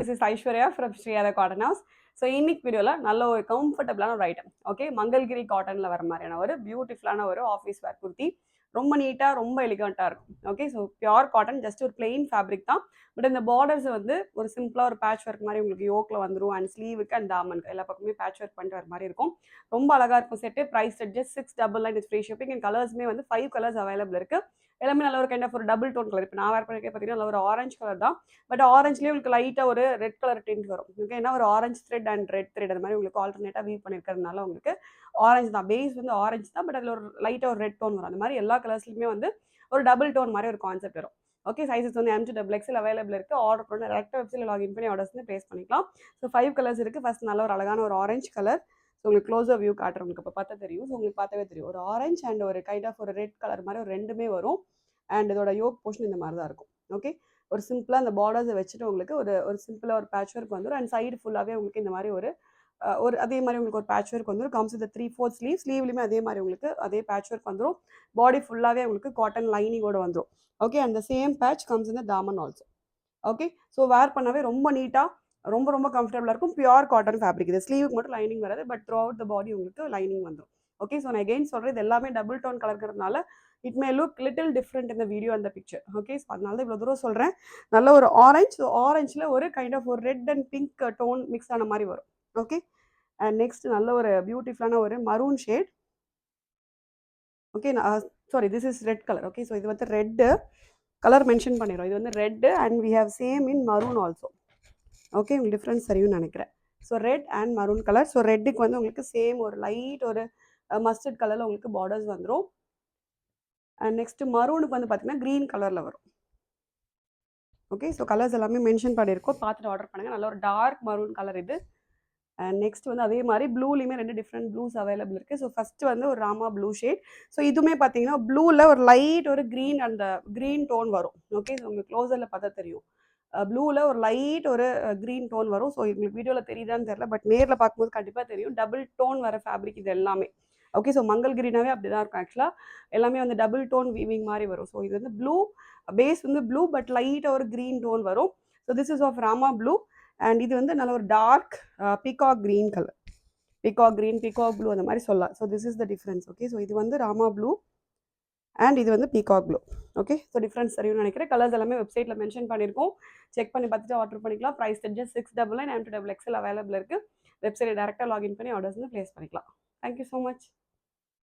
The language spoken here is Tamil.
this is Aishwarya from Shriyada Cotton House. So இன்னைக்கு வீடியோவில் நல்ல ஒரு கம்ஃபர்டபுளான ஒரு ஐட்டம், ஓகே, மங்கள்கிரி காட்டனில் வர மாதிரியான ஒரு பியூட்டிஃபுல்லான ஒரு ஆஃபீஸ் வேர் குர்த்தி. ரொம்ப நீட்டாக ரொம்ப எலிகண்ட்டாக இருக்கும். Okay, so pure cotton, just ஒரு பிளெயின் ஃபேப்ரிக் தான். பட் இந்த பார்டர்ஸ் வந்து ஒரு சிம்பிளாக ஒரு பேட்ச் ஒர்க் மாதிரி உங்களுக்கு யோக்கில் வந்துடும். அண்ட் ஸ்லீவுக்கு அண்ட் தாமனுக்கு எல்லா பக்கமே பேட்ச் ஒர்க் பண்ணிட்டு வர மாதிரி இருக்கும். ரொம்ப அழகாக இருக்கும் set. Price just 699 free shipping. And கலர்ஸுமே வந்து 5 கலர்ஸ் அவைலபிள் இருக்குது. எல்லாமே நல்ல ஒரு கைண்ட் ஆஃப் ஒரு டபுள் டோன் கலர். இப்போ நான் வேர் பண்ணிருக்கேன் பார்த்தீங்கன்னா நல்ல ஒரு ஆரஞ்சு கலர் தான். பட் ஆரஞ்சுலேயே உங்களுக்கு லைட்டாக ஒரு ரெட் கலர் டிண்ட் வரும். ஓகே, ஏன்னா ஒரு orange thread and red thread அந்த மாதிரி உங்களுக்கு ஆல்டர்னேட்டாக வீவ் பண்ணியிருக்கிறதுனால உங்களுக்கு ஆரஞ்சு தான், பேஸ் வந்து ஆரஞ்சு தான். பட் அதில் ஒரு லைட்டாக ஒரு ரெட் டோன் வரும். அந்த மாதிரி எல்லா கலர்ஸ்லையுமே வந்து ஒரு டபுள் டோன் மாதிரி ஒரு கான்செப்ட் வரும். ஓகே, சைஸஸ் வந்து M to XXL அவைலபிள் இருக்குது. ஆர்டர் பண்ணி டேரக்டாக வெப்சைட்டில் லாகின் பண்ணி ஆர்டர்ஸ் வந்து ப்ளேஸ் பண்ணிக்கலாம். ஸோ 5 கலர்ஸ் இருக்குது. ஃபர்ஸ்ட் நல்ல ஒரு அழகான ஒரு ஆரஞ்சு கலர். ஸோ உங்களுக்கு க்ளோஸர் வியூ காட்டுறேன். உங்களுக்கு இப்போ பார்த்தா தெரியும். ஸோ உங்களுக்கு பார்த்தாவே தெரியும் ஒரு ஆரஞ்சு அண்ட் ஒரு கைண்ட் ஆஃப் ஒரு ரெட் கலர் மாதிரி ஒரு ரெண்டுமே வரும். அண்ட் இதோட யோக் போர்ஷன் இந்த மாதிரி தான் இருக்கும். ஓகே, ஒரு சிம்பிளாக அந்த பார்டர்ஸை வச்சுட்டு உங்களுக்கு ஒரு சிம்பிளாக ஒரு பேட்ச் ஒர்க் வந்துடும். அண்ட் சைடு ஃபுல்லாகவே உங்களுக்கு இந்த மாதிரி ஒரு அதே மாதிரி உங்களுக்கு ஒரு பேட்ச் ஒர்க் வந்துடும். கம்ஸ் வித் 3/4 ஸ்லீவ்லையுமே அதே மாதிரி உங்களுக்கு அதே பேட்ச் ஒர்க் வந்துடும். பாடி ஃபுல்லாகவே உங்களுக்கு காட்டன் லைனிங்கோட வந்துடும். Okay, and the same batch comes இந்த தாமன் ஆல்சோ. ஓகே, ஸோ வேர் பண்ணவே ரொம்ப நீட்டாக ரொம்ப ரொம்ப கம்ஃபர்டபுளாக இருக்கும். Pure cotton fabric. இது ஸ்லீவுக்கு மட்டும் லைனிங் வராது, but throughout the body உங்களுக்கு லைனிங் வந்துடும். ஓகே, ஸோ நான் எகெயின் சொல்கிறேன், இது எல்லாமே டபுள் டோன் கலர்கிறதுனால it may look little different இந்த வீடியோ அந்த பிக்சர். ஓகே, ஸோ அதனால தான் இவ்வளோ தூரம் சொல்கிறேன். நல்ல ஒரு ஆரஞ்சு, ஆரஞ்சில் ஒரு கைண்ட் ஆஃப் ஒரு red and pink tone mix ஆன மாதிரி வரும். ஓகே, அண்ட் நெக்ஸ்ட் நல்ல ஒரு பியூட்டிஃபுல்லான ஒரு maroon shade. Okay, sorry, this is red colour. Okay, so இது வந்து ரெட்டு கலர் மென்ஷன் பண்ணிடுறோம். இது வந்து red and we have same in maroon also. Okay, உங்களுக்கு டிஃப்ரென்ஸ் தெரியும்னு நினைக்கிறேன். So red and maroon colour. So ரெட்டுக்கு வந்து உங்களுக்கு சேம் ஒரு லைட் ஒரு மஸ்டர்ட் கலரில் உங்களுக்கு பார்டர்ஸ் வந்துடும். அண்ட் நெக்ஸ்ட் மரூனுக்கு வந்து பார்த்தீங்கன்னா க்ரீன் கலரில் வரும். ஓகே, ஸோ கலர்ஸ் எல்லாமே மென்ஷன் பண்ணியிருக்கோம். பார்த்துட்டு ஆர்டர் பண்ணுங்கள். நல்ல ஒரு டார்க் மரூன் கலர் இது. அண்ட் நெக்ஸ்ட் வந்து அதே மாதிரி ப்ளூலையுமே 2 டிஃப்ரெண்ட் ப்ளூஸ் அவைலபிள் இருக்குது. ஸோ ஃபஸ்ட்டு வந்து ஒரு ராமா ப்ளூ ஷேட். ஸோ இதுவுமே பார்த்தீங்கன்னா ப்ளூவில் ஒரு லைட் ஒரு க்ரீன் அந்த க்ரீன் டோன் வரும். ஓகே, ஸோ உங்களுக்கு க்ளோஸரில் பார்த்தா தெரியும். ப்ளூவில் ஒரு லைட் ஒரு க்ரீன் டோன் வரும். ஸோ உங்களுக்கு வீடியோவில் தெரியுதான்னு தெரியல, பட் நேரில் பார்க்கும்போது கண்டிப்பாக தெரியும். டபுள் டோன் வர ஃபேப்ரிக் இது எல்லாமே. ஓகே, ஸோ மங்கள் கிரீனாவே அப்படி தான் இருக்கும். ஆக்சுவலாக எல்லாமே வந்து டபுள் டோன் வீவிங் மாதிரி வரும். ஸோ இது வந்து ப்ளூ பேஸ் வந்து ப்ளூ, பட் லைட்டாக ஒரு க்ரீன் டோன் வரும். So this is of Rama blue. And இது வந்து நல்ல ஒரு dark peacock green colour. Peacock green, peacock blue அந்த மாதிரி சொல்லலாம். So this is the difference. Okay, so இது வந்து ராமா ப்ளூ அண்ட் இது வந்து peacock blue. Okay, so difference தெரியும்னு நினைக்கிறேன். கலர்ஸ் எல்லாமே வெப்சைட்டில் மென்ஷன் பண்ணியிருக்கோம். செக் பண்ணி பார்த்துட்டு ஆர்டர் பண்ணிக்கலாம். Price just 699 M to XXL available இருக்குது. வெப்சைட்டை டேரெக்டாக லாகின் பண்ணி ஆர்டர்ஸ் வந்து ப்ளேஸ் பண்ணிக்கலாம். Thank you so much.